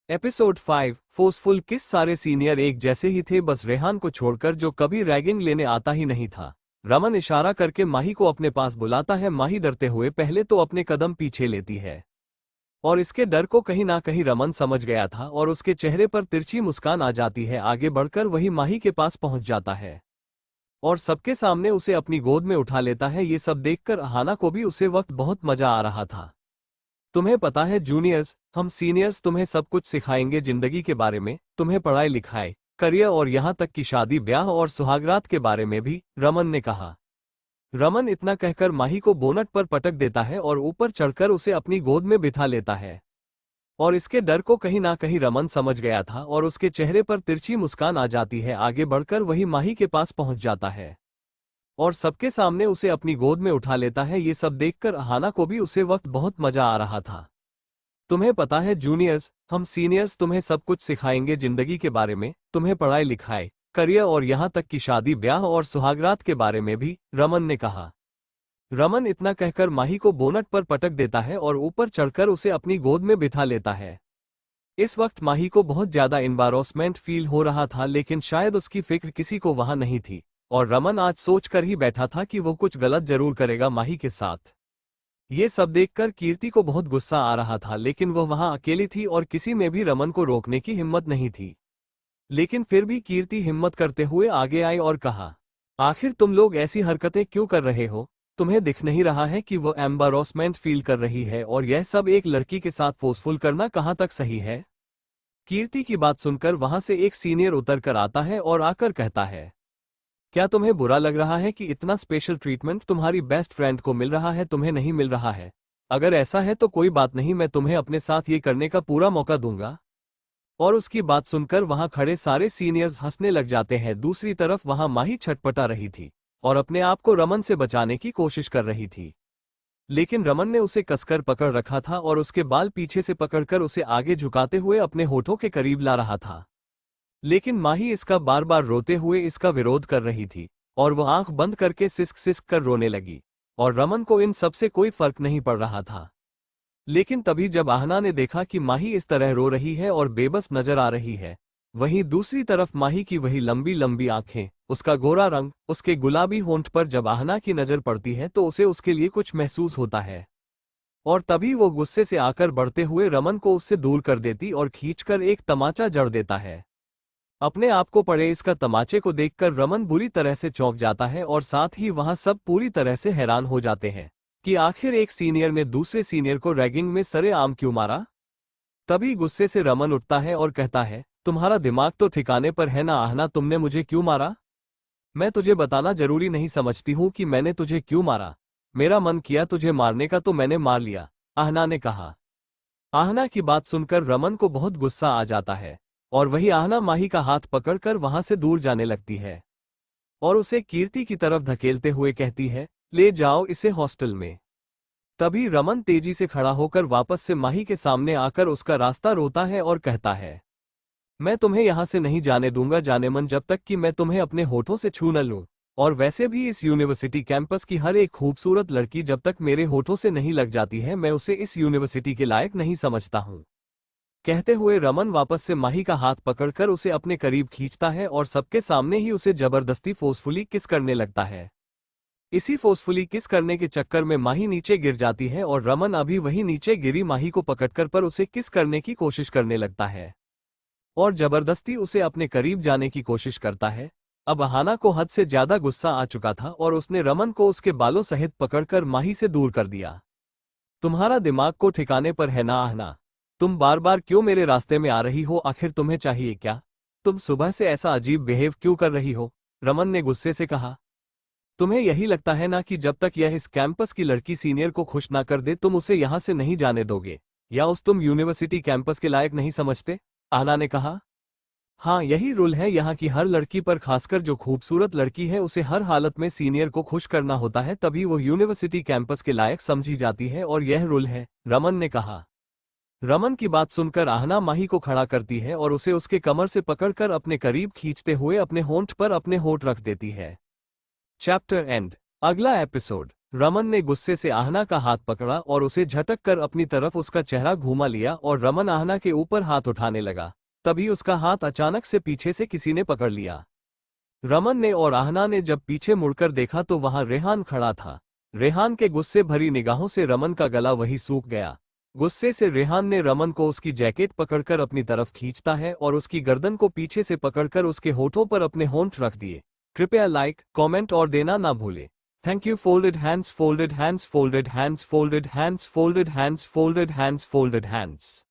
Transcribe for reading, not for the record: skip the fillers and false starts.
Episode 5 forceful किस। सारे senior एक जैसे ही थे, बस रेहान को छोड़कर जो कभी रैगिंग लेने आता ही नहीं था। रमन इशारा करके माही को अपने पास बुलाता है। माही डरते हुए पहले तो अपने कदम पीछे लेती है और इसके डर को कहीं ना कहीं रमन समझ गया था और उसके चेहरे पर तिरछी मुस्कान आ जाती है। आगे बढ़कर वही माही के पास पहुंच जाता है और सबके सामने उसे अपनी गोद में उठा लेता है। ये सब देखकर अहाना को भी उसे वक्त बहुत मजा आ रहा था। तुम्हें पता है जूनियर्स, हम सीनियर्स तुम्हें सब कुछ सिखाएंगे जिंदगी के बारे में, तुम्हें पढ़ाई लिखाई, करियर और यहाँ तक कि शादी ब्याह और सुहागरात के बारे में भी, रमन ने कहा। रमन इतना कहकर माही को बोनट पर पटक देता है और ऊपर चढ़कर उसे अपनी गोद में बिठा लेता है और इसके डर को कहीं ना कहीं रमन समझ गया था और उसके चेहरे पर तिरछी मुस्कान आ जाती है। आगे बढ़कर वही माही के पास पहुंच जाता है और सबके सामने उसे अपनी गोद में उठा लेता है। ये सब देखकर अहाना को भी उसे वक्त बहुत मजा आ रहा था। तुम्हें पता है जूनियर्स, हम सीनियर्स तुम्हें सब कुछ सिखाएंगे जिंदगी के बारे में, तुम्हें पढ़ाई लिखाई, करियर और यहाँ तक कि शादी ब्याह और सुहागरात के बारे में भी, रमन ने कहा। रमन इतना कहकर माही को बोनट पर पटक देता है और ऊपर चढ़कर उसे अपनी गोद में बिठा लेता है। इस वक्त माही को बहुत ज्यादा एम्बारोसमेंट फील हो रहा था, लेकिन शायद उसकी फिक्र किसी को वहां नहीं थी और रमन आज सोच कर ही बैठा था कि वो कुछ गलत जरूर करेगा माही के साथ। ये सब देखकर कीर्ति को बहुत गुस्सा आ रहा था, लेकिन वह वहां अकेली थी और किसी में भी रमन को रोकने की हिम्मत नहीं थी। लेकिन फिर भी कीर्ति हिम्मत करते हुए आगे आई और कहा, आखिर तुम लोग ऐसी हरकतें क्यों कर रहे हो? तुम्हें दिख नहीं रहा है कि वो एम्बारोसमेंट फील कर रही है और यह सब एक लड़की के साथ फोर्सफुल करना कहाँ तक सही है? कीर्ति की बात सुनकर वहां से एक सीनियर उतर कर आता है और आकर कहता है, क्या तुम्हें बुरा लग रहा है कि इतना स्पेशल ट्रीटमेंट तुम्हारी बेस्ट फ्रेंड को मिल रहा है, तुम्हें नहीं मिल रहा है? अगर ऐसा है तो कोई बात नहीं, मैं तुम्हें अपने साथ ये करने का पूरा मौका दूंगा। और उसकी बात सुनकर वहां खड़े सारे सीनियर्स हंसने लग जाते हैं। दूसरी तरफ वहां माही छटपटा रही थी और अपने आप को रमन से बचाने की कोशिश कर रही थी, लेकिन रमन ने उसे कसकर पकड़ रखा था और उसके बाल पीछे से पकड़कर उसे आगे झुकाते हुए अपने होठों के करीब ला रहा था। लेकिन माही इसका बार बार रोते हुए इसका विरोध कर रही थी और वह आंख बंद करके सिसक सिसक कर रोने लगी और रमन को इन सब से कोई फर्क नहीं पड़ रहा था। लेकिन तभी जब आहना ने देखा कि माही इस तरह रो रही है और बेबस नजर आ रही है, वहीं दूसरी तरफ माही की वही लंबी लंबी आंखें, उसका गोरा रंग, उसके गुलाबी होंठ पर जब आहना की नजर पड़ती है तो उसे उसके लिए कुछ महसूस होता है और तभी वो गुस्से से आकर बढ़ते हुए रमन को उससे दूर कर देती और खींचकर एक तमाचा जड़ देता है। अपने आप को पड़े इसका तमाचे को देखकर रमन बुरी तरह से चौंक जाता है और साथ ही वहां सब पूरी तरह से हैरान हो जाते हैं कि आखिर एक सीनियर ने दूसरे सीनियर को रैगिंग में सरेआम क्यों मारा। तभी गुस्से से रमन उठता है और कहता है, तुम्हारा दिमाग तो ठिकाने पर है ना आहना, तुमने मुझे क्यों मारा? मैं तुझे बताना जरूरी नहीं समझती हूँ कि मैंने तुझे क्यों मारा। मेरा मन किया तुझे मारने का तो मैंने मार लिया, आहना ने कहा। आहना की बात सुनकर रमन को बहुत गुस्सा आ जाता है और वही आहना माही का हाथ पकड़कर वहां से दूर जाने लगती है और उसे कीर्ति की तरफ धकेलते हुए कहती है, ले जाओ इसे हॉस्टल में। तभी रमन तेजी से खड़ा होकर वापस से माही के सामने आकर उसका रास्ता रोता है और कहता है, मैं तुम्हें यहां से नहीं जाने दूंगा जाने मन, जब तक कि मैं तुम्हें अपने होठों से छू न लूं। और वैसे भी इस यूनिवर्सिटी कैंपस की हर एक खूबसूरत लड़की जब तक मेरे होठों से नहीं लग जाती है, मैं उसे इस यूनिवर्सिटी के लायक नहीं समझता हूं। कहते हुए रमन वापस से माही का हाथ पकड़कर उसे अपने करीब खींचता है और सबके सामने ही उसे जबरदस्ती फोर्सफुली किस करने लगता है। इसी फोर्सफुली किस करने के चक्कर में माही नीचे गिर जाती है और रमन अभी वही नीचे गिरी माही को पकड़कर पर उसे किस करने की कोशिश करने लगता है और जबरदस्ती उसे अपने करीब जाने की कोशिश करता है। अब अहाना को हद से ज्यादा गुस्सा आ चुका था और उसने रमन को उसके बालों सहित पकड़कर माही से दूर कर दिया। तुम्हारा दिमाग को ठिकाने पर है ना आहना? तुम बार बार क्यों मेरे रास्ते में आ रही हो? आखिर तुम्हें चाहिए क्या? तुम सुबह से ऐसा अजीब बिहेव क्यों कर रही हो? रमन ने गुस्से से कहा। तुम्हें यही लगता है ना कि जब तक यह इस कैंपस की लड़की सीनियर को खुश ना कर दे तुम उसे यहां से नहीं जाने दोगे, या उस तुम यूनिवर्सिटी कैंपस के लायक नहीं समझते? आहना ने कहा। हाँ, यही रूल है यहाँ की हर लड़की पर, खासकर जो खूबसूरत लड़की है उसे हर हालत में सीनियर को खुश करना होता है, तभी वो यूनिवर्सिटी कैंपस के लायक समझी जाती है और यह रूल है, रमन ने कहा। रमन की बात सुनकर आहना माही को खड़ा करती है और उसे उसके कमर से पकड़कर अपने करीब खींचते हुए अपने होंठ पर अपने होंठ रख देती है। Chapter and. अगला एपिसोड। रमन ने गुस्से से आहना का हाथ पकड़ा और उसे झटक कर अपनी तरफ उसका चेहरा घुमा लिया और रमन आहना के ऊपर हाथ उठाने लगा। तभी उसका हाथ अचानक से पीछे से किसी ने पकड़ लिया। रमन ने और आहना ने जब पीछे मुड़कर देखा तो वहां रेहान खड़ा था। रेहान के गुस्से भरी निगाहों से रमन का गला वही सूख गया। गुस्से से रेहान ने रमन को उसकी जैकेट पकड़कर अपनी तरफ खींचता है और उसकी गर्दन को पीछे से पकड़कर उसके होठों पर अपने होंठ रख दिए। कृपया लाइक, कमेंट और देना ना भूले। Thank you. Folded hands, folded hands, folded hands, folded hands, folded hands, folded hands, folded hands.